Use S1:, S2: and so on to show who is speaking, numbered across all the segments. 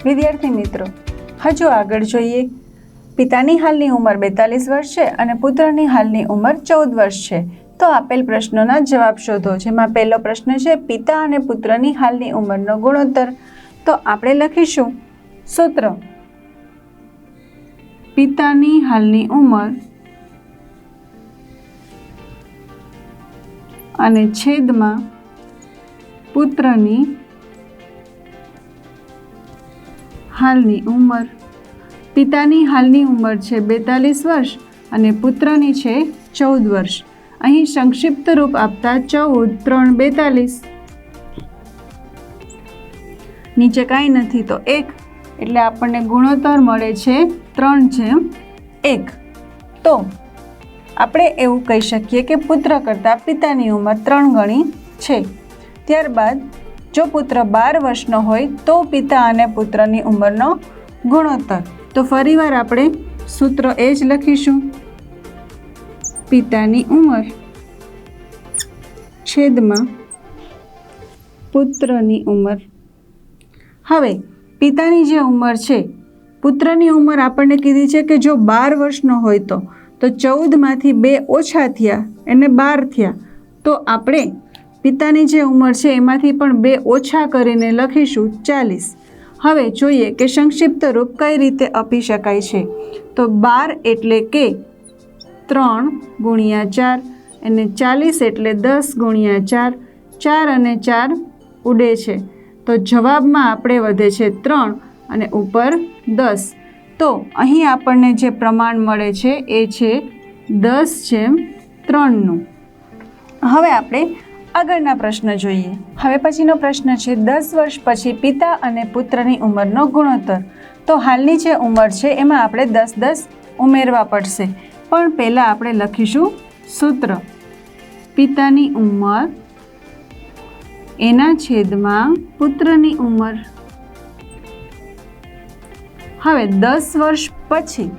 S1: વિદ્યાર્થી મિત્રો, હજુ આગળ જોઈએ. પિતાની હાલની ઉંમર 42 વર્ષ છે અને પુત્રની હાલની ઉંમર 14 વર્ષ છે. તો આપેલ પ્રશ્નોના જવાબ શોધો. જેમાં પહેલો પ્રશ્ન છે પિતા અને પુત્રની હાલની ઉંમરનો ગુણોત્તર. તો આપણે લખીશું સૂત્ર: પિતાની હાલની ઉંમર અને છેદમાં પુત્રની હાલની ઉંમર. પિતાની હાલની ઉંમર છે 42 વર્ષ અને પુત્રની છે 14 વર્ષ. અહીં સંક્ષિપ્ત રૂપ આપતા 14, 3, 42. નીચે કાંઈ નથી તો 1, એટલે આપણને ગુણોત્તર મળે છે 3:1. તો આપણે એવું કહી શકીએ કે પુત્ર કરતાં પિતાની ઉંમર 3 ગણી છે. ત્યારબાદ જો પુત્ર 12 વર્ષનો હોય તો પિતા અને પુત્રની ઉંમરનો ગુણોત્તર. તો ફરીવાર આપણે સૂત્ર એ જ લખીશું: પિતાની ઉંમર છેદમાં પુત્રની ઉંમર. હવે પિતાની જે ઉંમર છે, પુત્રની ઉંમર આપણને કીધી છે કે જો 12 વર્ષનો હોય તો 14માંથી 2 ઓછા થયા એને 12 થયા. તો આપણે પિતાની જે ઉંમર છે એમાંથી પણ 2 ઓછા કરીને લખીશું 40. હવે જોઈએ કે સંક્ષિપ્ત રૂપ કઈ રીતે આપી શકાય છે. તો 12 એટલે કે 3 × 4 અને 40 એટલે 10 × 4. 4 અને 4 ઉડે છે તો જવાબમાં આપણે વધે છે 3 અને ઉપર 10. તો અહીં આપણને જે પ્રમાણ મળે છે એ છે 10:3નું. હવે આપણે આગળના પ્રશ્ન જોઈએ. હવે પછીનો પ્રશ્ન છે 10 વર્ષ પછી પિતા અને પુત્રની ઉંમરનો ગુણોત્તર. તો હાલની જે ઉંમર છે એમાં આપણે 10 ઉમેરવા પડશે. પણ પહેલાં આપણે લખીશું સૂત્ર: પિતાની ઉંમર એના છેદમાં પુત્રની ઉંમર. હવે 10 વર્ષ પછી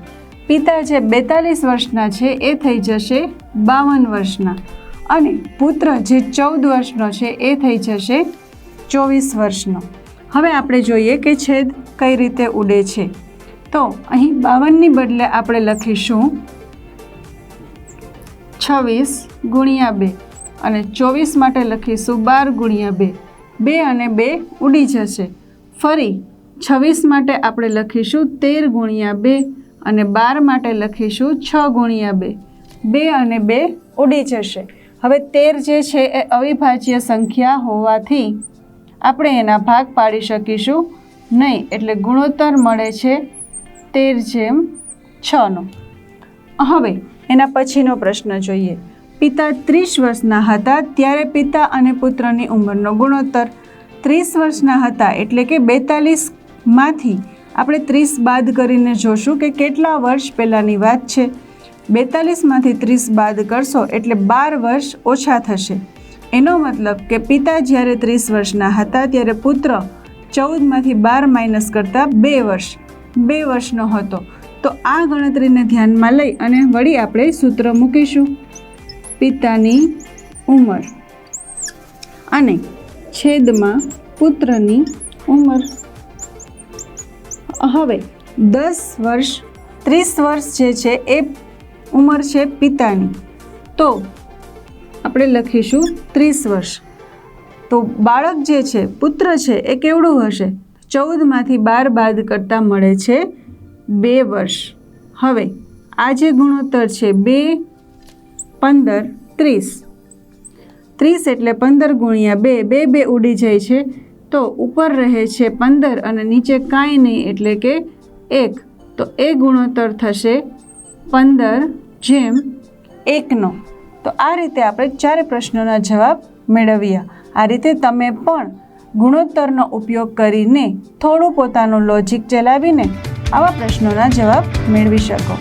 S1: પિતા જે 42 વર્ષના છે એ થઈ જશે 52 વર્ષના અને પુત્ર જે 14 વર્ષનો છે એ થઈ જશે 24 વર્ષનો. હવે આપણે જોઈએ કે છેદ કઈ રીતે ઉડે છે. તો અહીં 52ની બદલે આપણે લખીશું 26 × 2 અને 24 માટે લખીશું 12 × 2. 2 અને 2 ઉડી જશે. ફરી 26 માટે આપણે લખીશું 13 × 2 અને 12 માટે લખીશું 6 × 2. 2 અને 2 ઉડી જશે. હવે 13 જે છે એ અવિભાજ્ય સંખ્યા હોવાથી આપણે એના ભાગ પાડી શકીશું નહીં. એટલે ગુણોત્તર મળે છે 13:6નો. હવે એના પછીનો પ્રશ્ન જોઈએ. પિતા 30 વર્ષના હતા ત્યારે પિતા અને પુત્રની ઉંમરનો ગુણોત્તર. 30 વર્ષના હતા એટલે કે 42માંથી આપણે 30 બાદ કરીને જોશું કે કેટલા વર્ષ પહેલાંની વાત છે. 42માંથી 30 બાદ કરશો એટલે 12 વર્ષ ઓછા થશે. એનો મતલબ કે પિતા જ્યારે 30 વર્ષના હતા ત્યારે પુત્ર 14માંથી 12 માઇનસ કરતાં 2 વર્ષનો હતો. તો આ ગણતરીને ધ્યાનમાં લઈ અને વળી આપણે સૂત્ર મૂકીશું: પિતાની ઉંમર અને છેદમાં પુત્રની ઉંમર. હવે 10 વર્ષ 30 વર્ષ જે છે એ ઉંમર છે પિતાની. તો આપણે લખીશું 30 વર્ષ. તો બાળક જે છે, પુત્ર છે, એ કેવડું હશે? 14માંથી 12 બાદ કરતાં મળે છે 2 વર્ષ. હવે આ જે ગુણોત્તર છે 2, 15, 30. 30 એટલે 15 × 2, 2 ઉડી જાય છે તો ઉપર રહે છે 15 અને નીચે કાંઈ નહીં એટલે કે 1. તો એ ગુણોત્તર થશે 15:1નો. તો આ રીતે આપણે 4 પ્રશ્નોના જવાબ મેળવ્યા. આ રીતે તમે પણ ગુણોત્તરનો ઉપયોગ કરીને થોડું પોતાનું લોજિક ચલાવીને આવા પ્રશ્નોના જવાબ મેળવી શકો.